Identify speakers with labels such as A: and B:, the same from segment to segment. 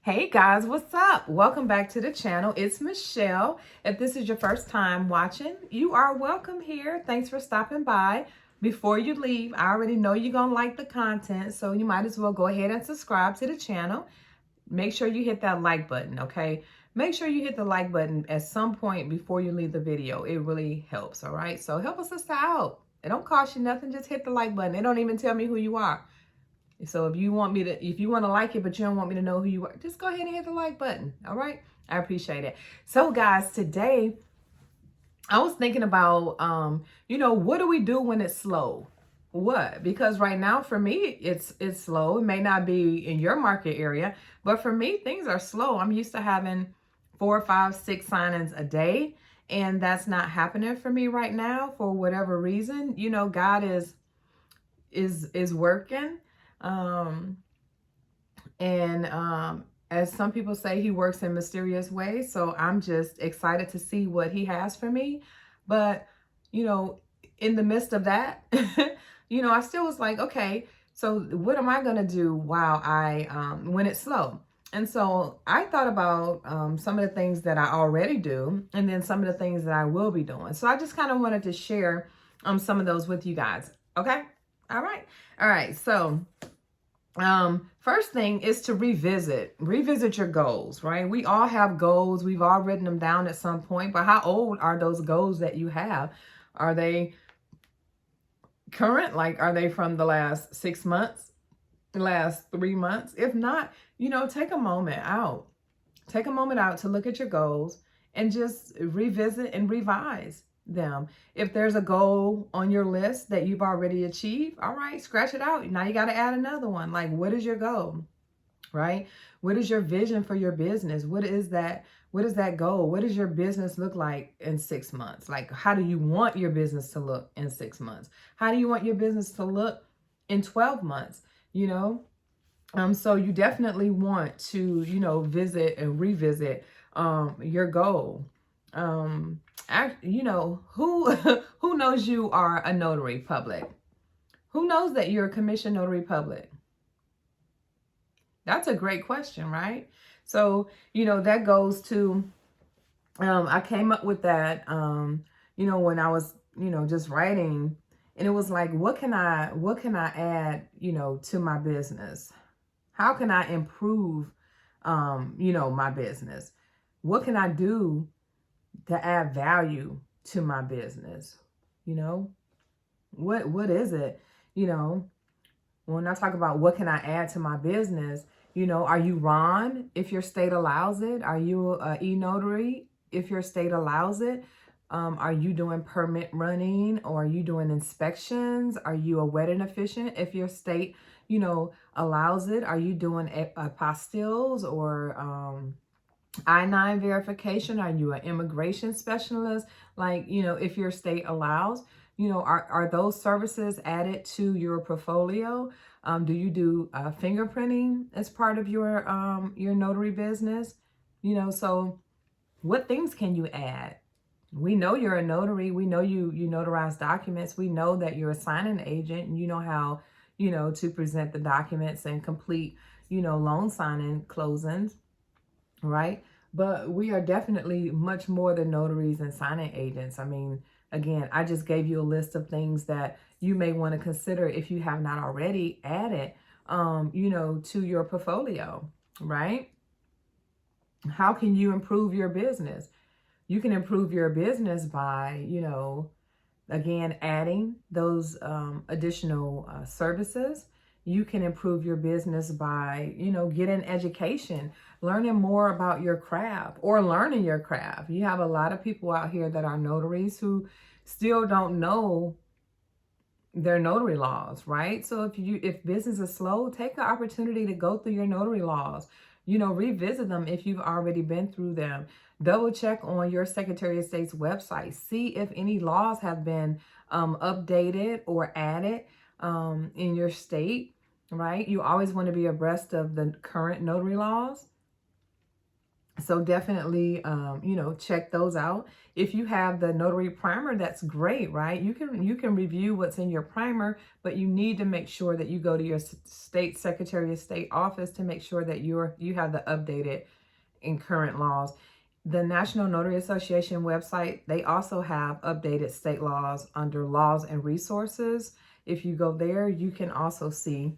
A: Hey guys, what's up? Welcome back to the channel. It's Michelle. If this is your first time watching, you are welcome here. Thanks for stopping by. Before you leave, I already know you're going to like the content, so you might as well go ahead and subscribe to the channel. Make sure you hit that like button, okay? Make sure you hit the like button at some point before you leave the video. It really helps, all right? So help a sister out. It don't cost you nothing. Just hit the like button. It don't even tell me who you are. So if you want to like it, but you don't want me to know who you are, just go ahead and hit the like button. All right. I appreciate it. So guys, today I was thinking about, what do we do when it's slow? What? Because right now for me, it's slow. It may not be in your market area, but for me, things are slow. I'm used to having 4, 5, 6 signings a day. And that's not happening for me right now for whatever reason. God is working. Um, and as some people say, he works in mysterious ways. So I'm just excited to see what he has for me. But, in the midst of that, I still was like, okay, so what am I going to do while when it's slow? And so I thought about some of the things that I already do and then some of the things that I will be doing. So I just kind of wanted to share some of those with you guys. Okay. All right. All right. So first thing is to revisit your goals, right? We all have goals. We've all written them down at some point, but how old are those goals that you have? Are they current? Like, are they from the last 6 months, the last 3 months? If not, take a moment out. Take a moment out to look at your goals and just revisit and revise them. If there's a goal on your list that you've already achieved, all right, scratch it out. Now you got to add another one. Like, what is your goal, right? What is your vision for your business? What is that goal? What does your business look like in 6 months? Like, how do you want your business to look in 6 months? How do you want your business to look in 12 months? So you definitely want to, visit and revisit your goal. Who who knows you are a notary public? Who knows that you're a commissioned notary public? That's a great question, right? So, that goes to, I came up with that, when I was, just writing, and it was like, what can I add, to my business? How can I improve, my business? What can I do to add value to my business? What is it? When I talk about what can I add to my business, are you Ron if your state allows it? Are you a e-notary if your state allows it? Are you doing permit running, or are you doing inspections? Are you a wedding officiant if your state, allows it? Are you doing apostilles or I-9 verification? Are you an immigration specialist? Like, if your state allows, are those services added to your portfolio? Do you do fingerprinting as part of your notary business? So what things can you add? We know you're a notary. We know you notarize documents. We know that you're a signing agent and you know how, to present the documents and complete, loan signing closings, right? But we are definitely much more than notaries and signing agents. I mean, again, I just gave you a list of things that you may want to consider if you have not already added, to your portfolio, right? How can you improve your business? You can improve your business by, again, adding those additional services. You can improve your business by, getting education, learning more about your craft, or learning your craft. You have a lot of people out here that are notaries who still don't know their notary laws, right? So if business is slow, take the opportunity to go through your notary laws. Revisit them if you've already been through them. Double check on your Secretary of State's website. See if any laws have been updated or added in your state, right? You always want to be abreast of the current notary laws. So definitely, check those out. If you have the notary primer, that's great, right? You can review what's in your primer, but you need to make sure that you go to your state Secretary of State office to make sure that you have the updated and current laws. The National Notary Association website, they also have updated state laws under laws and resources. If you go there, you can also see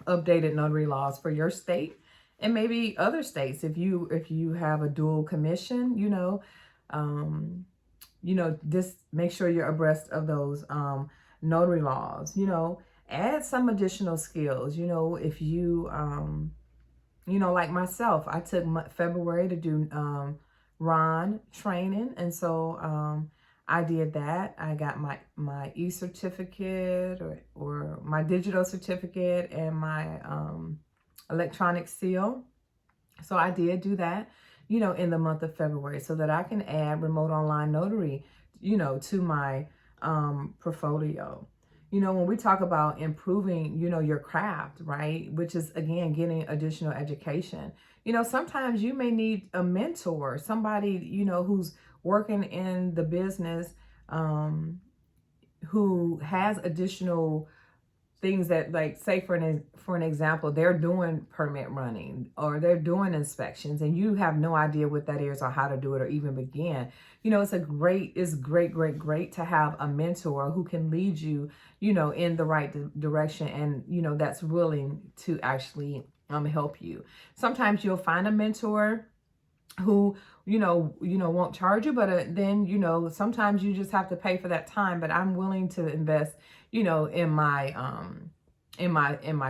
A: updated notary laws for your state and maybe other states. If you have a dual commission, just make sure you're abreast of those notary laws. Add some additional skills. If like myself, I took February to do Ron training, and so I did that. I got my e-certificate or my digital certificate and my electronic seal. So I did do that, in the month of February, so that I can add remote online notary, to my portfolio. When we talk about improving, your craft, right, which is, again, getting additional education, sometimes you may need a mentor, somebody, who's working in the business, who has additional things that, like, say for an example, they're doing permit running or they're doing inspections and you have no idea what that is or how to do it or even begin. It's great to have a mentor who can lead you, in the right direction, and that's willing to actually help you. Sometimes you'll find a mentor who won't charge you, but then sometimes you just have to pay for that time. But I'm willing to invest in my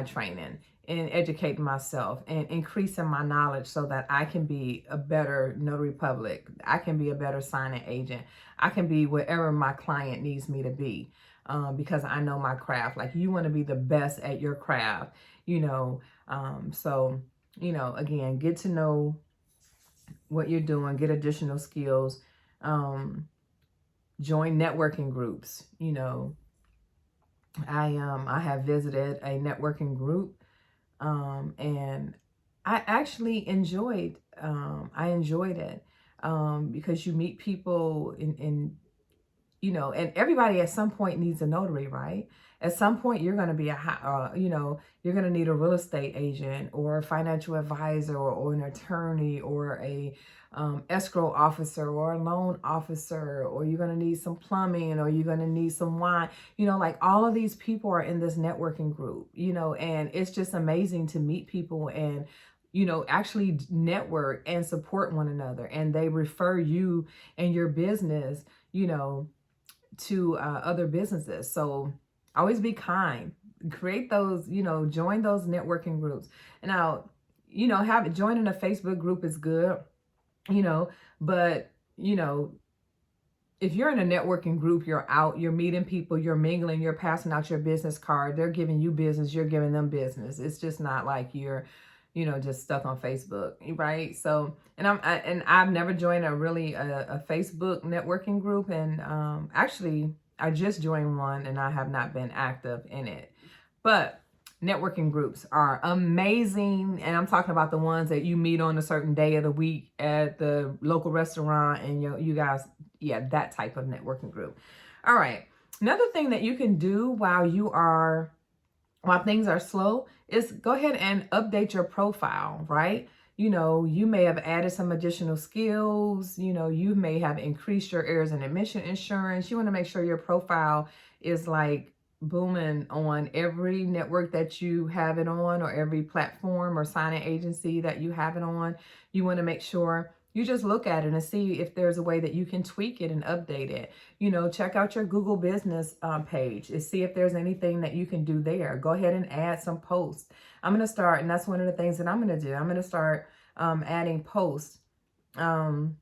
A: training and educating myself and increasing my knowledge so that I can be a better notary public. I can be a better signing agent. I can be wherever my client needs me to be, because I know my craft. Like, you want to be the best at your craft, so again, get to know what you're doing, get additional skills, join networking groups. I have visited a networking group, and I actually enjoyed it, because you meet people and everybody at some point needs a notary, right? At some point, you're going to be you're going to need a real estate agent or a financial advisor or an attorney or a escrow officer or a loan officer, or you're going to need some plumbing, or you're going to need some wine. Like, all of these people are in this networking group, and it's just amazing to meet people and actually network and support one another, and they refer you and your business to other businesses. So always be kind, create those, join those networking groups. Now, joining a Facebook group is good, but if you're in a networking group, you're out, you're meeting people, you're mingling, you're passing out your business card, they're giving you business, you're giving them business. It's just not like you're just stuck on Facebook, right? So, and I've never joined a Facebook networking group, and actually I just joined one, and I have not been active in it. But networking groups are amazing, and I'm talking about the ones that you meet on a certain day of the week at the local restaurant, and you guys, that type of networking group. All right, another thing that you can do while things are slow is go ahead and update your profile, right? You may have added some additional skills. You may have increased your errors and omission insurance. You want to make sure your profile is like booming on every network that you have it on, or every platform or signing agency that you have it on. You want to make sure you just look at it and see if there's a way that you can tweak it and update it. Check out your Google business page and see if there's anything that you can do there. Go ahead and add some posts. I'm going to start, and that's one of the things that I'm going to do. I'm going to start adding posts. I'm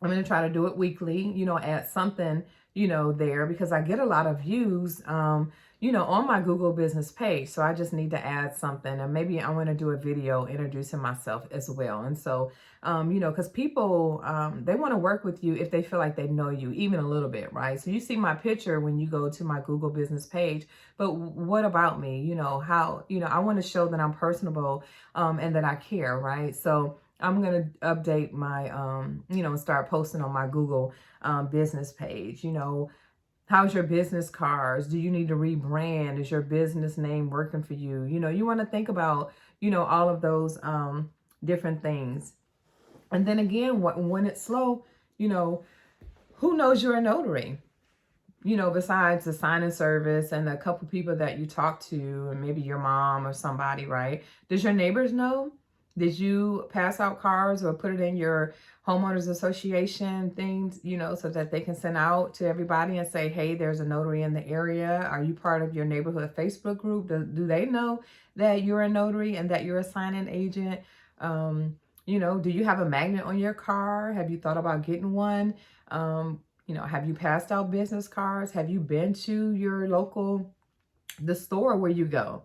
A: going to try to do it weekly, add something, there, because I get a lot of views, on my Google business page. So I just need to add something, and maybe I want to do a video introducing myself as well. And so, because people, they want to work with you if they feel like they know you even a little bit, right? So you see my picture when you go to my Google business page, but what about me? I want to show that I'm personable, and that I care, right? So I'm going to update my, start posting on my Google business page. How's your business cards? Do you need to rebrand? Is your business name working for you? You want to think about, all of those different things. And then again, when it's slow, who knows you're a notary? Besides the signing service and a couple people that you talk to, and maybe your mom or somebody, right? Does your neighbors know? Did you pass out cards or put it in your homeowners association things, so that they can send out to everybody and say, hey, there's a notary in the area? Are you part of your neighborhood Facebook group? Do they know that you're a notary and that you're a signing agent? Do you have a magnet on your car? Have you thought about getting one? Have you passed out business cards? Have you been to your the store where you go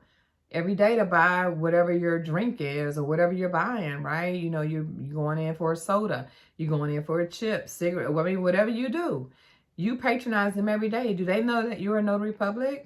A: every day to buy whatever your drink is or whatever you're buying, right? You're going in for a soda, you're going in for a chip, cigarette, I mean, whatever you do, you patronize them every day. Do they know that you're a notary public?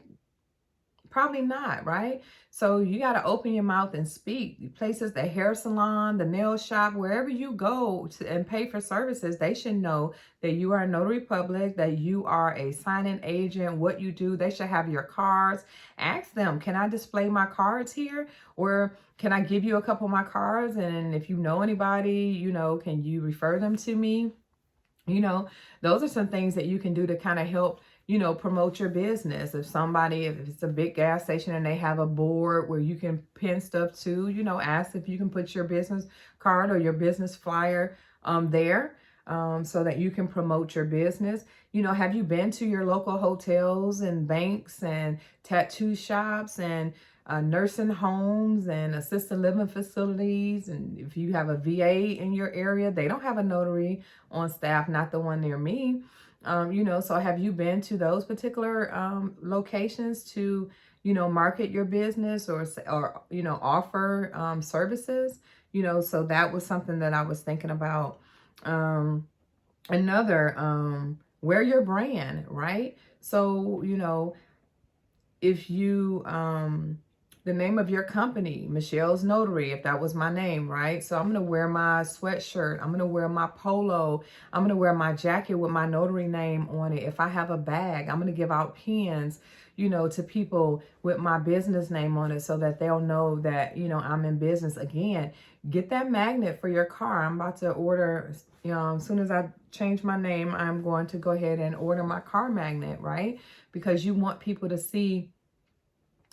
A: Probably not, right? So you got to open your mouth and speak. Places, the hair salon, the nail shop, wherever you go and pay for services, they should know that you are a notary public, that you are a signing agent, what you do. They should have your cards. Ask them, can I display my cards here? Or can I give you a couple of my cards? And if you know anybody, can you refer them to me? Those are some things that you can do to kind of help, promote your business. If it's a big gas station and they have a board where you can pin stuff to, ask if you can put your business card or your business flyer there so that you can promote your business. Have you been to your local hotels and banks and tattoo shops and nursing homes and assisted living facilities? And if you have a VA in your area, they don't have a notary on staff, not the one near me. So have you been to those particular locations to, market your business or offer services? So that was something that I was thinking about. Wear your brand, right? So, if you, the name of your company, Michelle's Notary, if that was my name, right? So I'm going to wear my sweatshirt. I'm going to wear my polo. I'm going to wear my jacket with my notary name on it. If I have a bag, I'm going to give out pins, to people with my business name on it so that they'll know that, I'm in business. Again, get that magnet for your car. I'm about to order, as soon as I change my name, I'm going to go ahead and order my car magnet, right? Because you want people to see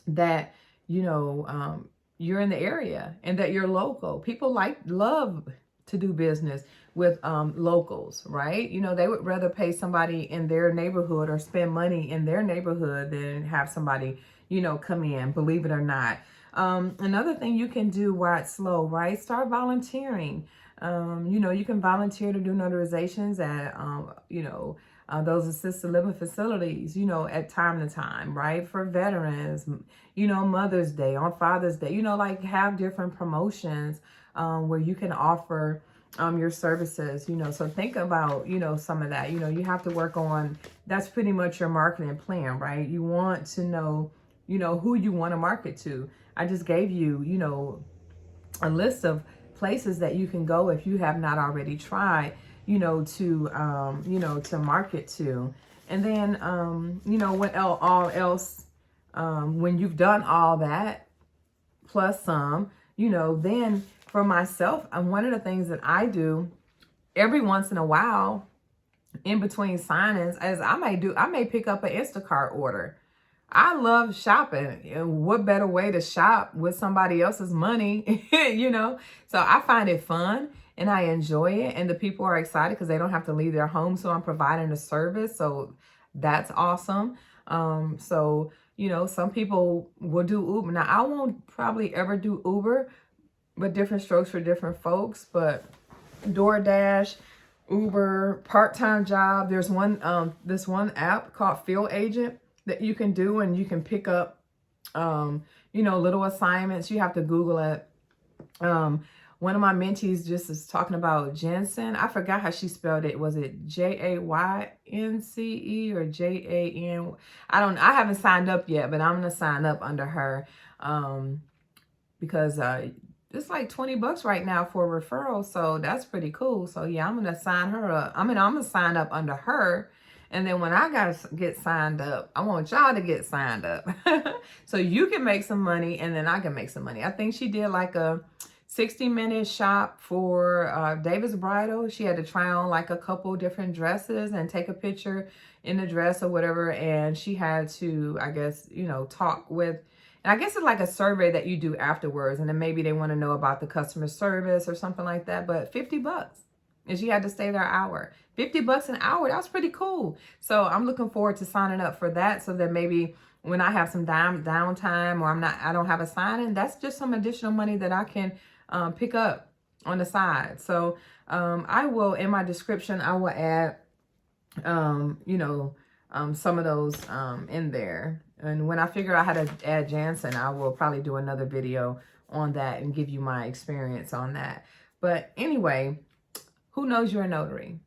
A: that, you're in the area and that you're local. People love to do business with locals, right? They would rather pay somebody in their neighborhood or spend money in their neighborhood than have somebody, come in, believe it or not. Another thing you can do while it's slow, right? Start volunteering. You can volunteer to do notarizations at, those assisted living facilities, at time to time, right? For veterans, Mother's Day, on Father's Day, have different promotions where you can offer your services, so think about, some of that, you have to work on, that's pretty much your marketing plan, right? You want to know, who you want to market to. I just gave you, a list of places that you can go if you have not already tried, to market to. And then, what all else, when you've done all that, plus some, then for myself, one of the things that I do every once in a while, in between signings, as I may pick up an Instacart order. I love shopping. And what better way to shop with somebody else's money, So I find it fun and I enjoy it. And the people are excited because they don't have to leave their home. So I'm providing a service. So that's awesome. Some people will do Uber. Now, I won't probably ever do Uber, but different strokes for different folks. But DoorDash, Uber, part-time job. There's this one app called Field Agent that you can do, and you can pick up, little assignments. You have to Google it. One of my mentees just is talking about Jensen. I forgot how she spelled it. Was it Jaynce or Jan? I haven't signed up yet, but I'm going to sign up under her, because, it's like 20 bucks right now for a referral. So that's pretty cool. So yeah, I'm going to sign her up. I'm going to sign up under her. And then when I get signed up, I want y'all to get signed up. So you can make some money and then I can make some money. I think she did like a 60-minute shop for David's Bridal. She had to try on like a couple different dresses and take a picture in the dress or whatever. And she had to, I guess, you know, talk with, and I guess it's like a survey that you do afterwards. And then maybe they want to know about the customer service or something like that. But 50 bucks. And she had to stay there an hour. 50 bucks an hour. That's pretty cool. So I'm looking forward to signing up for that, so that maybe when I have some downtime or I don't have a signing, that's just some additional money that I can pick up on the side. So I will, in my description, I will add, you know, some of those in there. And when I figure out how to add Jansen, I will probably do another video on that and give you my experience on that. But anyway, who knows you're a notary?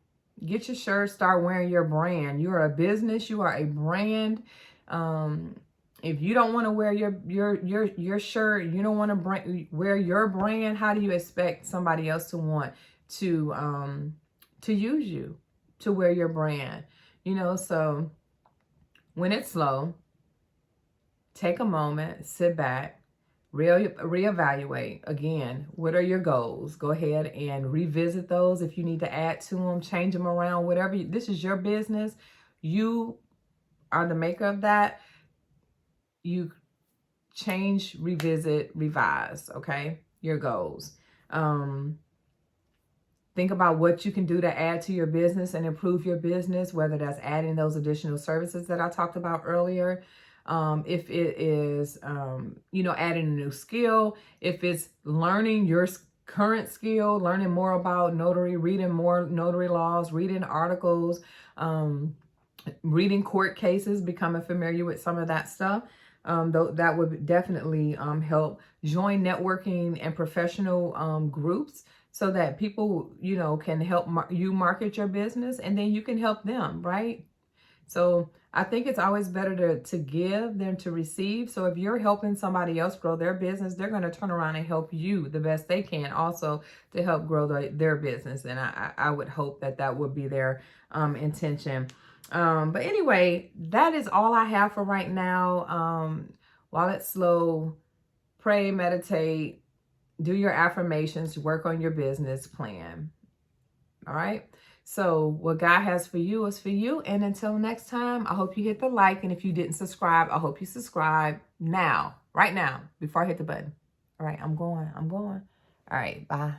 A: Get your shirt, start wearing your brand. You are a business, you are a brand. If you don't want to wear your shirt, you don't want to wear your brand, how do you expect somebody else to want to use you, to wear your brand? You know, so when it's slow, take a moment, sit back, reevaluate. Again, what are your goals? Go ahead and revisit those. If you need to add to them, change them around, whatever. This is your business. You are the maker of that. You change, revisit, revise, okay? Your goals. Think about what you can do to add to your business and improve your business, whether that's adding those additional services that I talked about earlier. If it is, you know, adding a new skill, if it's learning your current skill, learning more about notary, reading more notary laws, reading articles, reading court cases, becoming familiar with some of that stuff. That would definitely help. Join networking and professional groups so that people, you know, can help you market your business, and then you can help them, right? So I think it's always better to give than to receive. So if you're helping somebody else grow their business, they're going to turn around and help you the best they can also to help grow their business. And I would hope that that would be their intention. But anyway, that is all I have for right now. While it's slow, pray, meditate, do your affirmations, work on your business plan. All right. So what God has for you is for you. And until next time, I hope you hit the like. And if you didn't subscribe, I hope you subscribe now, right now, before I hit the button. All right. I'm going. All right. Bye.